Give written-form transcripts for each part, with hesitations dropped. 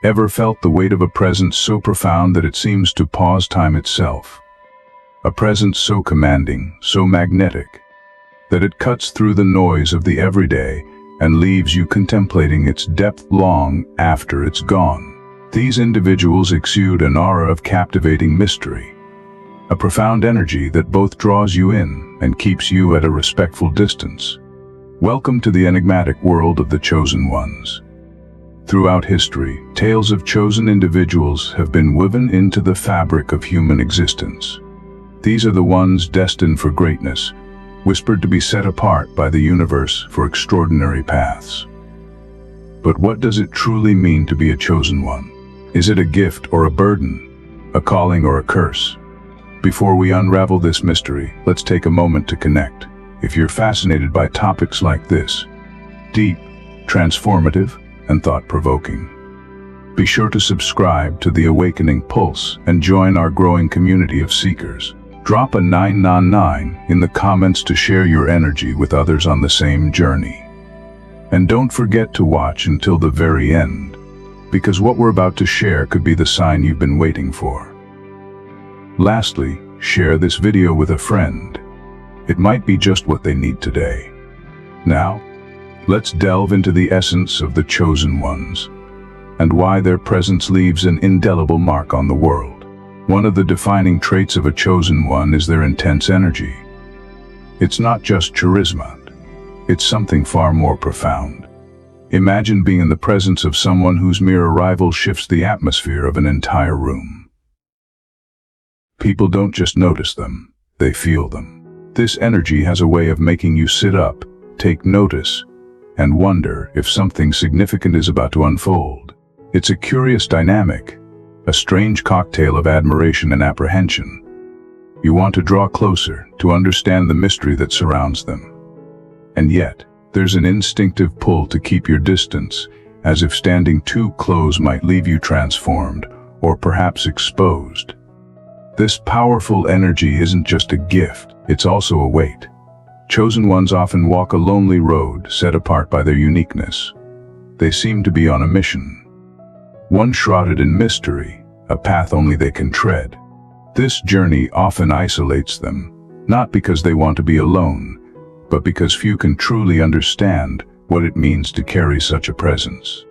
Ever felt the weight of a presence so profound that it seems to pause time itself? A presence so commanding, so magnetic, that it cuts through the noise of the everyday and leaves you contemplating its depth long after it's gone. These individuals exude an aura of captivating mystery, a profound energy that both draws you in and keeps you at a respectful distance. Welcome to the enigmatic world of the chosen ones. Throughout history, tales of chosen individuals have been woven into the fabric of human existence. These are the ones destined for greatness, whispered to be set apart by the universe for extraordinary paths. But what does it truly mean to be a chosen one? Is it a gift or a burden, a calling or a curse? Before we unravel this mystery, let's take a moment to connect. If you're fascinated by topics like this, deep, transformative, and thought-provoking, be sure to subscribe to The Awakening Pulse and join our growing community of seekers. Drop a 999 in the comments to share your energy with others on the same journey. And don't forget to watch until the very end, because what we're about to share could be the sign you've been waiting for. Lastly, share this video with a friend. It might be just what they need today. Now, let's delve into the essence of the chosen ones and why their presence leaves an indelible mark on the world. One of the defining traits of a chosen one is their intense energy. It's not just charisma, it's something far more profound. Imagine being in the presence of someone whose mere arrival shifts the atmosphere of an entire room. People don't just notice them, they feel them. This energy has a way of making you sit up, take notice, and wonder if something significant is about to unfold. It's a curious dynamic, a strange cocktail of admiration and apprehension. You want to draw closer to understand the mystery that surrounds them. And yet, there's an instinctive pull to keep your distance, as if standing too close might leave you transformed, or perhaps exposed. This powerful energy isn't just a gift, it's also a weight. Chosen ones often walk a lonely road set apart by their uniqueness. They seem to be on a mission, one shrouded in mystery, a path only they can tread. This journey often isolates them, not because they want to be alone, but because few can truly understand what it means to carry such a presence.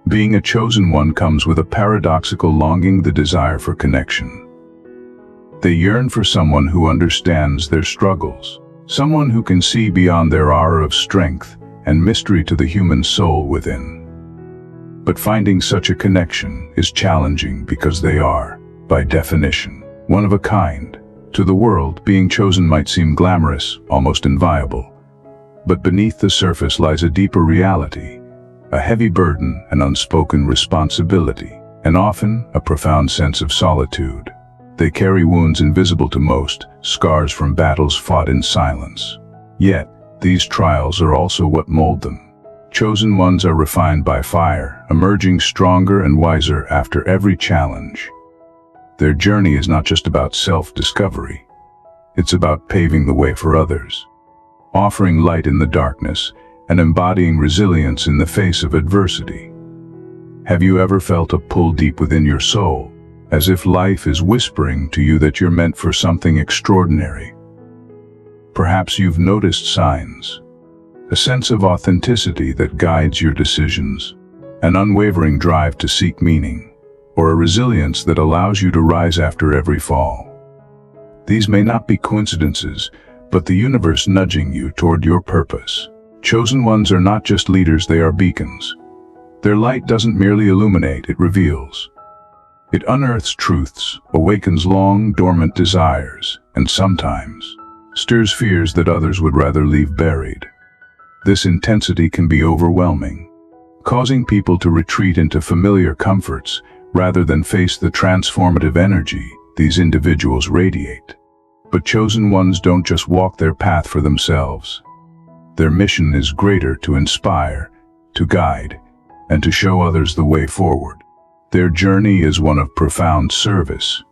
Being a chosen one comes with a paradoxical longing, the desire for connection. They yearn for someone who understands their struggles, someone who can see beyond their aura of strength and mystery to the human soul within. But finding such a connection is challenging because they are, by definition, one of a kind. To the world, being chosen might seem glamorous, almost inviolable. But beneath the surface lies a deeper reality, a heavy burden, an unspoken responsibility, and often a profound sense of solitude. They carry wounds invisible to most, scars from battles fought in silence. Yet, these trials are also what mold them. Chosen ones are refined by fire, emerging stronger and wiser after every challenge. Their journey is not just about self-discovery. It's about paving the way for others, offering light in the darkness, and embodying resilience in the face of adversity. Have you ever felt a pull deep within your soul, as if life is whispering to you that you're meant for something extraordinary? Perhaps you've noticed signs, a sense of authenticity that guides your decisions, an unwavering drive to seek meaning, or a resilience that allows you to rise after every fall. These may not be coincidences, but the universe nudging you toward your purpose. Chosen ones are not just leaders, they are beacons. Their light doesn't merely illuminate, it reveals. It unearths truths, awakens long dormant desires, and sometimes stirs fears that others would rather leave buried. This intensity can be overwhelming, causing people to retreat into familiar comforts rather than face the transformative energy these individuals radiate. But chosen ones don't just walk their path for themselves. Their mission is greater: to inspire, to guide, and to show others the way forward. Their journey is one of profound service,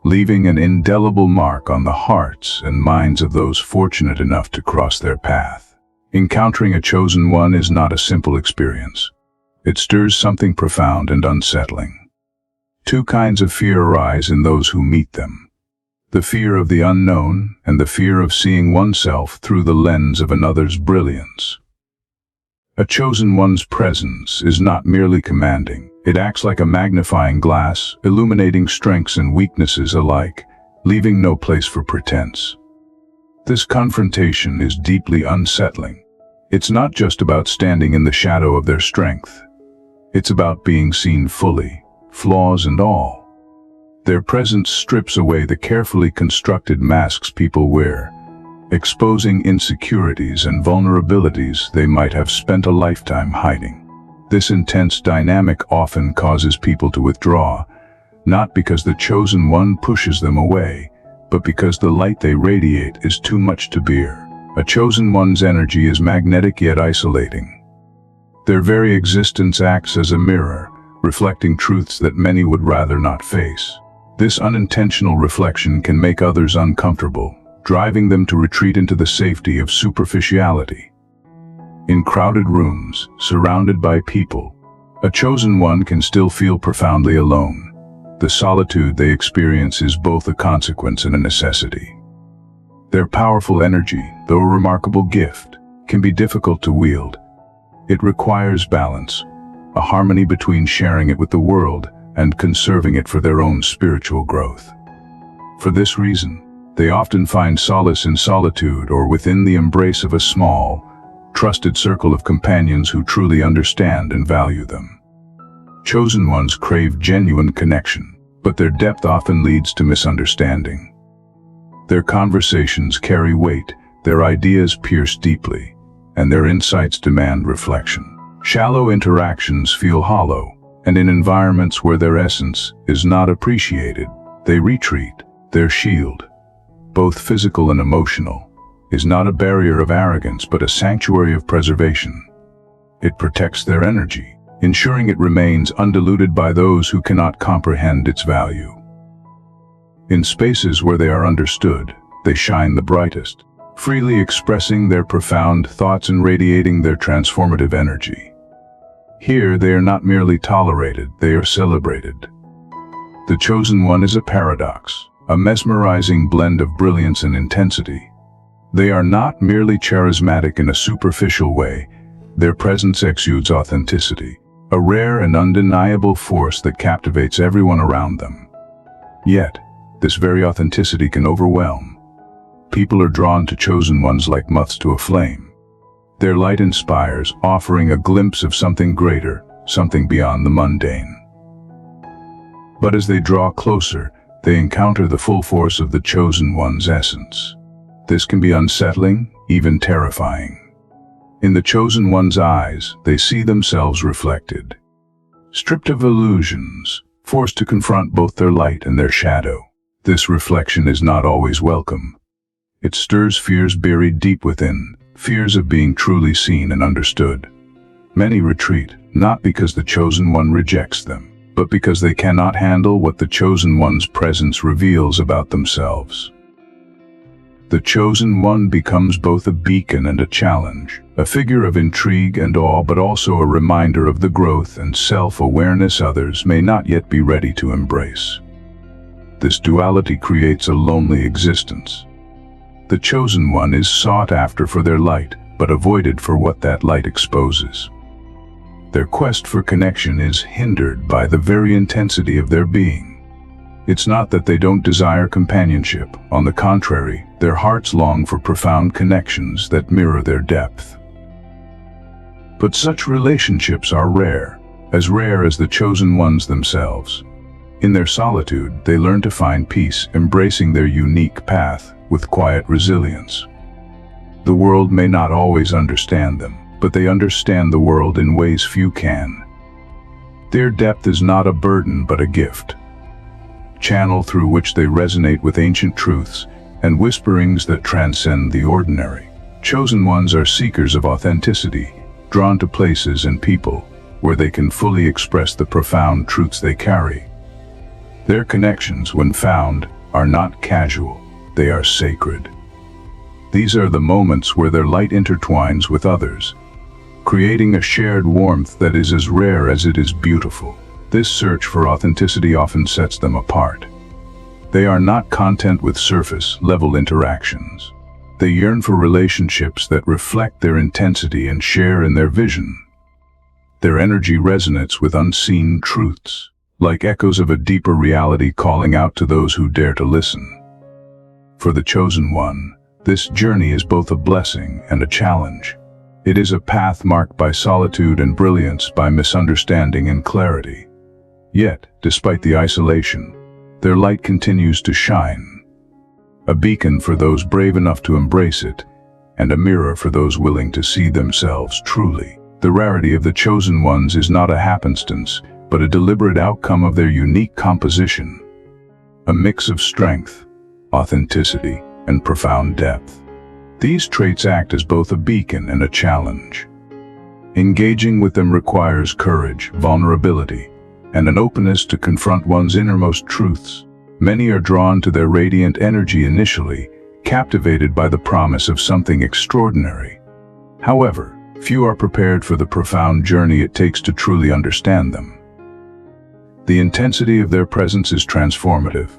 leaving an indelible mark on the hearts and minds of those fortunate enough to cross their path. Encountering a chosen one is not a simple experience. It stirs something profound and unsettling. Two kinds of fear arise in those who meet them: the fear of the unknown and the fear of seeing oneself through the lens of another's brilliance. A chosen one's presence is not merely commanding. It acts like a magnifying glass, illuminating strengths and weaknesses alike, leaving no place for pretense. This confrontation is deeply unsettling. It's not just about standing in the shadow of their strength. It's about being seen fully, flaws and all. Their presence strips away the carefully constructed masks people wear, exposing insecurities and vulnerabilities they might have spent a lifetime hiding. This intense dynamic often causes people to withdraw, not because the chosen one pushes them away, but because the light they radiate is too much to bear. A chosen one's energy is magnetic yet isolating. Their very existence acts as a mirror, reflecting truths that many would rather not face. This unintentional reflection can make others uncomfortable, driving them to retreat into the safety of superficiality. In crowded rooms, surrounded by people, a chosen one can still feel profoundly alone. The solitude they experience is both a consequence and a necessity. Their powerful energy, though a remarkable gift, can be difficult to wield. It requires balance, a harmony between sharing it with the world and conserving it for their own spiritual growth. For this reason, they often find solace in solitude or within the embrace of a small, trusted circle of companions who truly understand and value them. Chosen ones crave genuine connection, but their depth often leads to misunderstanding. Their conversations carry weight, their ideas pierce deeply, and their insights demand reflection. Shallow interactions feel hollow, and in environments where their essence is not appreciated, they retreat. Their shield, both physical and emotional, is not a barrier of arrogance but a sanctuary of preservation. It protects their energy, ensuring it remains undiluted by those who cannot comprehend its value. In spaces where they are understood, they shine the brightest, freely expressing their profound thoughts and radiating their transformative energy. Here they are not merely tolerated, they are celebrated. The chosen one is a paradox, a mesmerizing blend of brilliance and intensity. They are not merely charismatic in a superficial way, their presence exudes authenticity, a rare and undeniable force that captivates everyone around them. Yet, this very authenticity can overwhelm. People are drawn to chosen ones like moths to a flame. Their light inspires, offering a glimpse of something greater, something beyond the mundane. But as they draw closer, they encounter the full force of the chosen one's essence. This can be unsettling, even terrifying. In the chosen one's eyes, they see themselves reflected. Stripped of illusions, forced to confront both their light and their shadow. This reflection is not always welcome. It stirs fears buried deep within, fears of being truly seen and understood. Many retreat, not because the chosen one rejects them, but because they cannot handle what the chosen one's presence reveals about themselves. The chosen one becomes both a beacon and a challenge, a figure of intrigue and awe, but also a reminder of the growth and self-awareness others may not yet be ready to embrace. This duality creates a lonely existence. The chosen one is sought after for their light, but avoided for what that light exposes. Their quest for connection is hindered by the very intensity of their being. It's not that they don't desire companionship. On the contrary, their hearts long for profound connections that mirror their depth. But such relationships are rare as the chosen ones themselves. In their solitude, they learn to find peace, embracing their unique path with quiet resilience. The world may not always understand them, but they understand the world in ways few can. Their depth is not a burden but a gift, channel through which they resonate with ancient truths and whisperings that transcend the ordinary. Chosen ones are seekers of authenticity, drawn to places and people where they can fully express the profound truths they carry. Their connections, when found, are not casual, they are sacred. These are the moments where their light intertwines with others, creating a shared warmth that is as rare as it is beautiful. This search for authenticity often sets them apart. They are not content with surface-level interactions. They yearn for relationships that reflect their intensity and share in their vision. Their energy resonates with unseen truths, like echoes of a deeper reality calling out to those who dare to listen. For the chosen one, this journey is both a blessing and a challenge. It is a path marked by solitude and brilliance, by misunderstanding and clarity. Yet, despite the isolation, their light continues to shine. A beacon for those brave enough to embrace it, and a mirror for those willing to see themselves truly. The rarity of the chosen ones is not a happenstance, but a deliberate outcome of their unique composition. A mix of strength, authenticity, and profound depth. These traits act as both a beacon and a challenge. Engaging with them requires courage, vulnerability, and an openness to confront one's innermost truths. Many are drawn to their radiant energy initially, captivated by the promise of something extraordinary. However, few are prepared for the profound journey it takes to truly understand them. The intensity of their presence is transformative.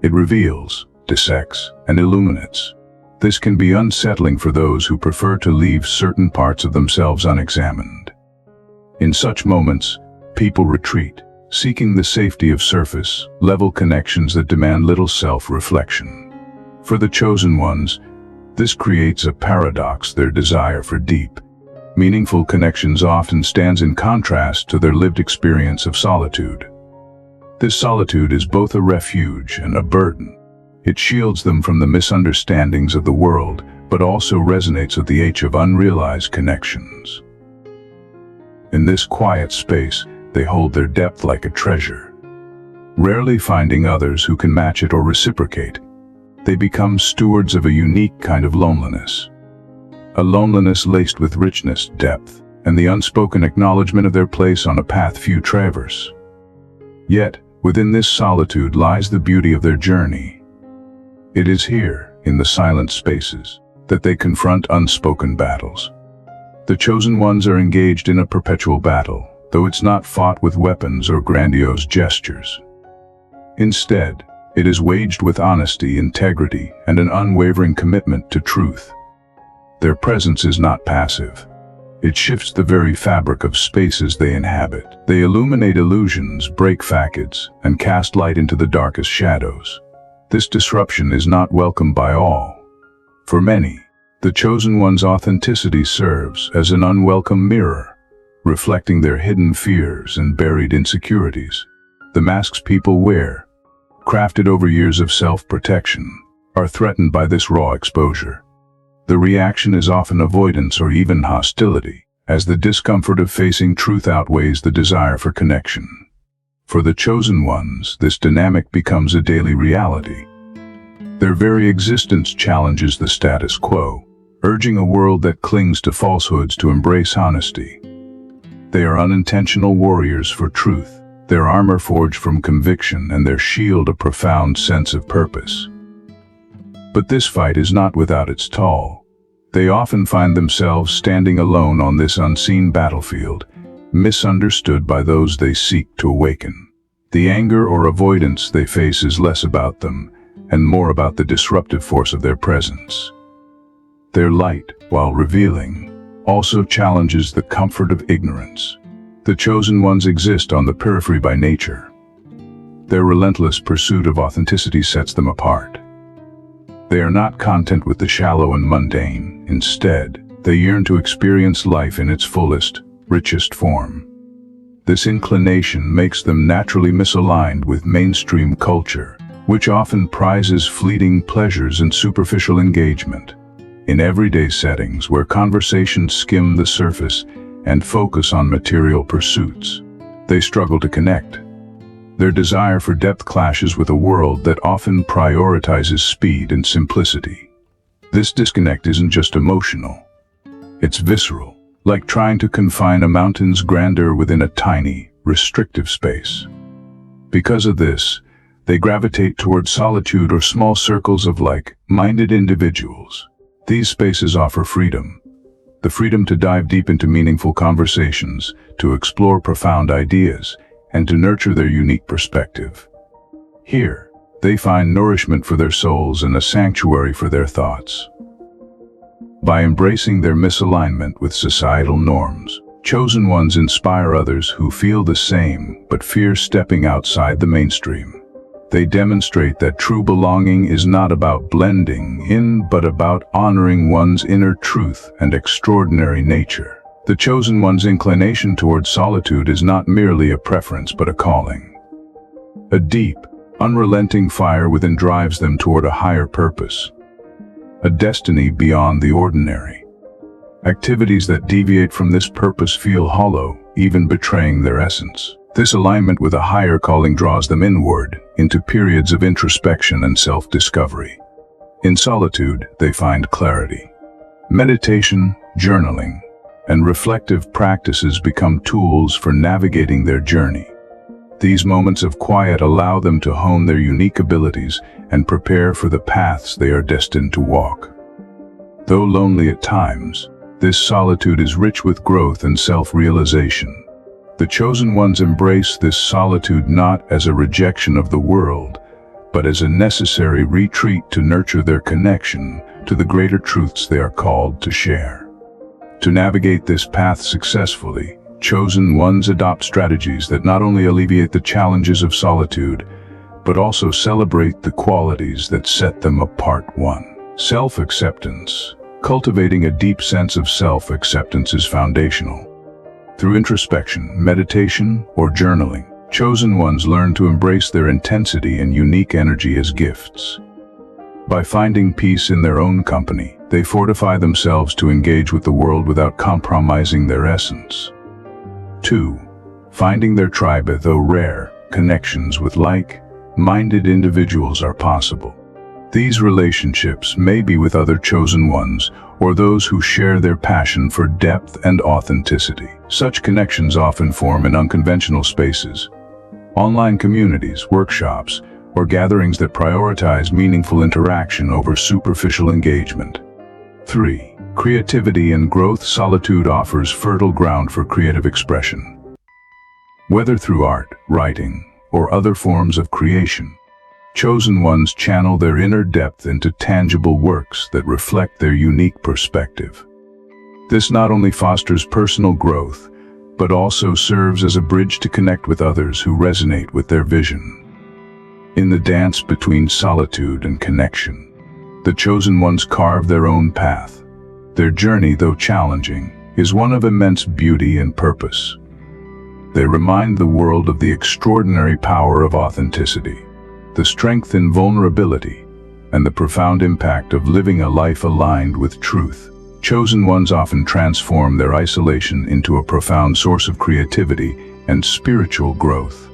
It reveals, dissects, and illuminates. This can be unsettling for those who prefer to leave certain parts of themselves unexamined. In such moments, people retreat, seeking the safety of surface-level connections that demand little self-reflection. For the chosen ones, this creates a paradox. Their desire for deep, meaningful connections often stands in contrast to their lived experience of solitude. This solitude is both a refuge and a burden. It shields them from the misunderstandings of the world, but also resonates with the ache of unrealized connections. In this quiet space, they hold their depth like a treasure. Rarely finding others who can match it or reciprocate, they become stewards of a unique kind of loneliness. A loneliness laced with richness, depth, and the unspoken acknowledgement of their place on a path few traverse. Yet, within this solitude lies the beauty of their journey. It is here, in the silent spaces, that they confront unspoken battles. The chosen ones are engaged in a perpetual battle, though it's not fought with weapons or grandiose gestures. Instead, it is waged with honesty, integrity, and an unwavering commitment to truth. Their presence is not passive. It shifts the very fabric of spaces they inhabit. They illuminate illusions, break facades, and cast light into the darkest shadows. This disruption is not welcomed by all. For many, the chosen one's authenticity serves as an unwelcome mirror, reflecting their hidden fears and buried insecurities. The masks people wear, crafted over years of self-protection, are threatened by this raw exposure. The reaction is often avoidance or even hostility, as the discomfort of facing truth outweighs the desire for connection. For the chosen ones, this dynamic becomes a daily reality. Their very existence challenges the status quo, urging a world that clings to falsehoods to embrace honesty. They are unintentional warriors for truth, their armor forged from conviction and their shield a profound sense of purpose. But this fight is not without its toll. They often find themselves standing alone on this unseen battlefield, misunderstood by those they seek to awaken. The anger or avoidance they face is less about them, and more about the disruptive force of their presence. Their light, while revealing, also challenges the comfort of ignorance. The chosen ones exist on the periphery by nature. Their relentless pursuit of authenticity sets them apart. They are not content with the shallow and mundane. Instead, they yearn to experience life in its fullest, richest form. This inclination makes them naturally misaligned with mainstream culture, which often prizes fleeting pleasures and superficial engagement. In everyday settings where conversations skim the surface and focus on material pursuits, they struggle to connect. Their desire for depth clashes with a world that often prioritizes speed and simplicity. This disconnect isn't just emotional, it's visceral, like trying to confine a mountain's grandeur within a tiny, restrictive space. Because of this, they gravitate toward solitude or small circles of like-minded individuals. These spaces offer freedom, the freedom to dive deep into meaningful conversations, to explore profound ideas, and to nurture their unique perspective. Here, they find nourishment for their souls and a sanctuary for their thoughts. By embracing their misalignment with societal norms, chosen ones inspire others who feel the same but fear stepping outside the mainstream. They demonstrate that true belonging is not about blending in, but about honoring one's inner truth and extraordinary nature. The chosen one's inclination towards solitude is not merely a preference but a calling. A deep, unrelenting fire within drives them toward a higher purpose, a destiny beyond the ordinary. Activities that deviate from this purpose feel hollow, even betraying their essence. This alignment with a higher calling draws them inward, into periods of introspection and self-discovery. In solitude, they find clarity. Meditation, journaling, and reflective practices become tools for navigating their journey. These moments of quiet allow them to hone their unique abilities and prepare for the paths they are destined to walk. Though lonely at times, this solitude is rich with growth and self-realization. The chosen ones embrace this solitude not as a rejection of the world, but as a necessary retreat to nurture their connection to the greater truths they are called to share. To navigate this path successfully, chosen ones adopt strategies that not only alleviate the challenges of solitude, but also celebrate the qualities that set them apart. 1. Self-acceptance. Cultivating a deep sense of self-acceptance is foundational. Through introspection, meditation, or journaling, chosen ones learn to embrace their intensity and unique energy as gifts. By finding peace in their own company, they fortify themselves to engage with the world without compromising their essence. 2. Finding their tribe. Though rare, connections with like-minded individuals are possible. These relationships may be with other chosen ones or those who share their passion for depth and authenticity. Such connections often form in unconventional spaces, online communities, workshops, or gatherings that prioritize meaningful interaction over superficial engagement. 3. Creativity and growth. Solitude offers fertile ground for creative expression. Whether through art, writing, or other forms of creation, chosen ones channel their inner depth into tangible works that reflect their unique perspective. This not only fosters personal growth, but also serves as a bridge to connect with others who resonate with their vision. In the dance between solitude and connection, the chosen ones carve their own path. Their journey, though challenging, is one of immense beauty and purpose. They remind the world of the extraordinary power of authenticity, the strength in vulnerability, and the profound impact of living a life aligned with truth. Chosen ones often transform their isolation into a profound source of creativity and spiritual growth.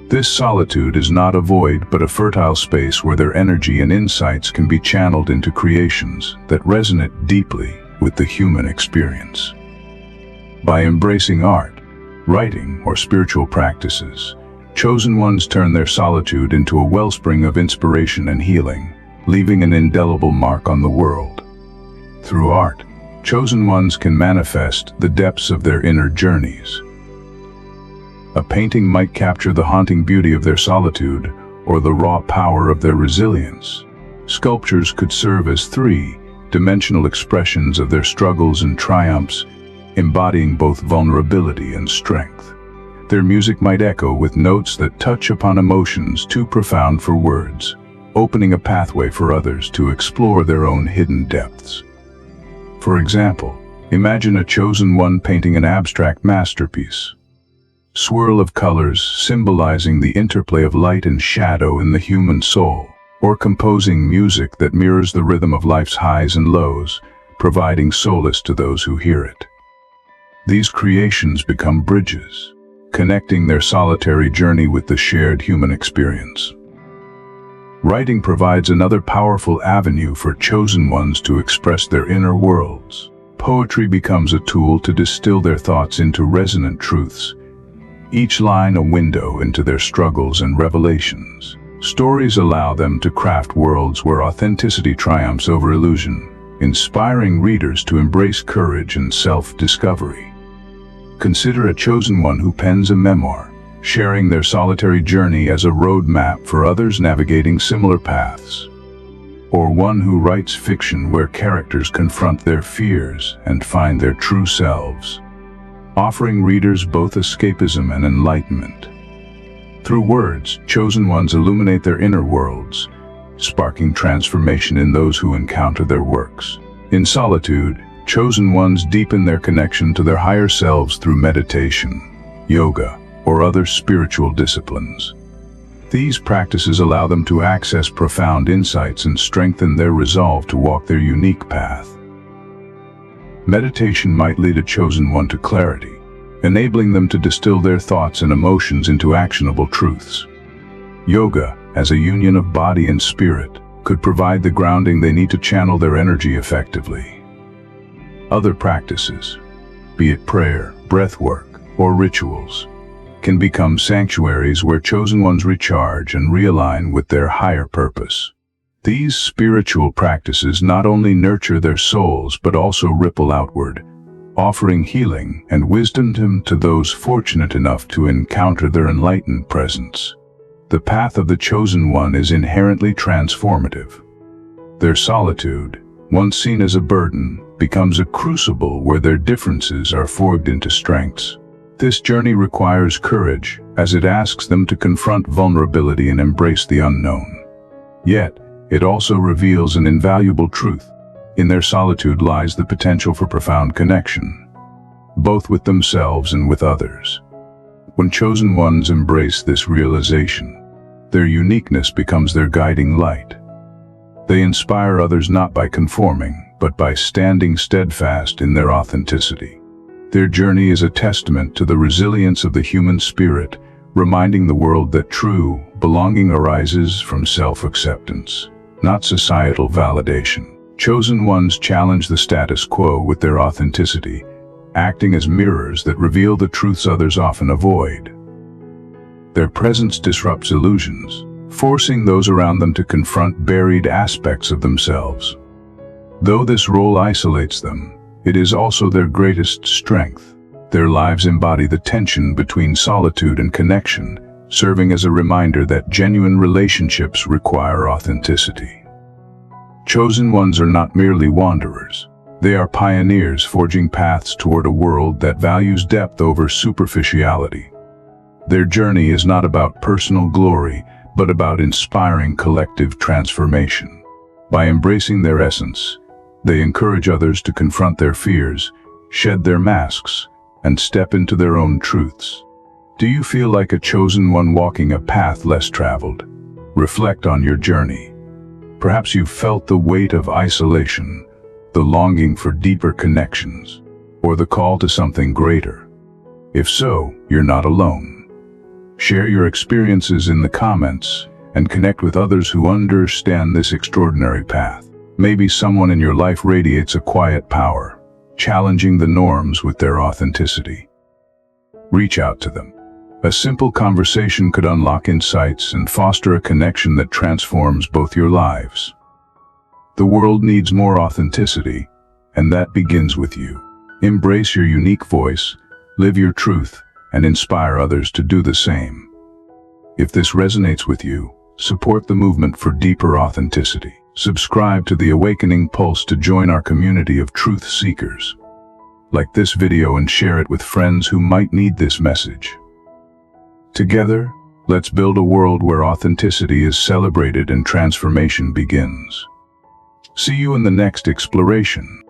This solitude is not a void but a fertile space where their energy and insights can be channeled into creations that resonate deeply with the human experience. By embracing art, writing, or spiritual practices, chosen ones turn their solitude into a wellspring of inspiration and healing, leaving an indelible mark on the world. Through art, chosen ones can manifest the depths of their inner journeys. A painting might capture the haunting beauty of their solitude or the raw power of their resilience. Sculptures could serve as three-dimensional expressions of their struggles and triumphs, embodying both vulnerability and strength. Their music might echo with notes that touch upon emotions too profound for words, opening a pathway for others to explore their own hidden depths. For example, imagine a chosen one painting an abstract masterpiece. Swirl of colors symbolizing the interplay of light and shadow in the human soul, or composing music that mirrors the rhythm of life's highs and lows, providing solace to those who hear it. These creations become bridges, connecting their solitary journey with the shared human experience. Writing provides another powerful avenue for chosen ones to express their inner worlds. Poetry becomes a tool to distill their thoughts into resonant truths, each line a window into their struggles and revelations. Stories allow them to craft worlds where authenticity triumphs over illusion, inspiring readers to embrace courage and self-discovery. Consider a chosen one who pens a memoir, sharing their solitary journey as a roadmap for others navigating similar paths. Or one who writes fiction where characters confront their fears and find their true selves, offering readers both escapism and enlightenment. Through words, chosen ones illuminate their inner worlds, sparking transformation in those who encounter their works. In solitude, chosen ones deepen their connection to their higher selves through meditation, yoga, or other spiritual disciplines. These practices allow them to access profound insights and strengthen their resolve to walk their unique path. Meditation might lead a chosen one to clarity, enabling them to distill their thoughts and emotions into actionable truths. Yoga, as a union of body and spirit, could provide the grounding they need to channel their energy effectively. Other practices, be it prayer, breathwork, or rituals, can become sanctuaries where chosen ones recharge and realign with their higher purpose. These spiritual practices not only nurture their souls but also ripple outward, offering healing and wisdom to those fortunate enough to encounter their enlightened presence. The path of the chosen one is inherently transformative. Their solitude, once seen as a burden, becomes a crucible where their differences are forged into strengths. This journey requires courage, as it asks them to confront vulnerability and embrace the unknown. Yet, it also reveals an invaluable truth. In their solitude lies the potential for profound connection, both with themselves and with others. When chosen ones embrace this realization, their uniqueness becomes their guiding light. They inspire others not by conforming, but by standing steadfast in their authenticity. Their journey is a testament to the resilience of the human spirit, reminding the world that true belonging arises from self-acceptance, not societal validation. Chosen ones challenge the status quo with their authenticity, acting as mirrors that reveal the truths others often avoid. Their presence disrupts illusions, forcing those around them to confront buried aspects of themselves. Though this role isolates them, it is also their greatest strength. Their lives embody the tension between solitude and connection, serving as a reminder that genuine relationships require authenticity. Chosen ones are not merely wanderers. They are pioneers forging paths toward a world that values depth over superficiality. Their journey is not about personal glory, but about inspiring collective transformation. By embracing their essence, they encourage others to confront their fears, shed their masks, and step into their own truths. Do you feel like a chosen one walking a path less traveled? Reflect on your journey. Perhaps you've felt the weight of isolation, the longing for deeper connections, or the call to something greater. If so, you're not alone. Share your experiences in the comments and connect with others who understand this extraordinary path. Maybe someone in your life radiates a quiet power, challenging the norms with their authenticity. Reach out to them. A simple conversation could unlock insights and foster a connection that transforms both your lives. The world needs more authenticity, and that begins with you. Embrace your unique voice, live your truth, and inspire others to do the same. If this resonates with you, support the movement for deeper authenticity. Subscribe to the Awakening Pulse to join our community of truth seekers. Like this video and share it with friends who might need this message. Together, let's build a world where authenticity is celebrated and transformation begins. See you in the next exploration.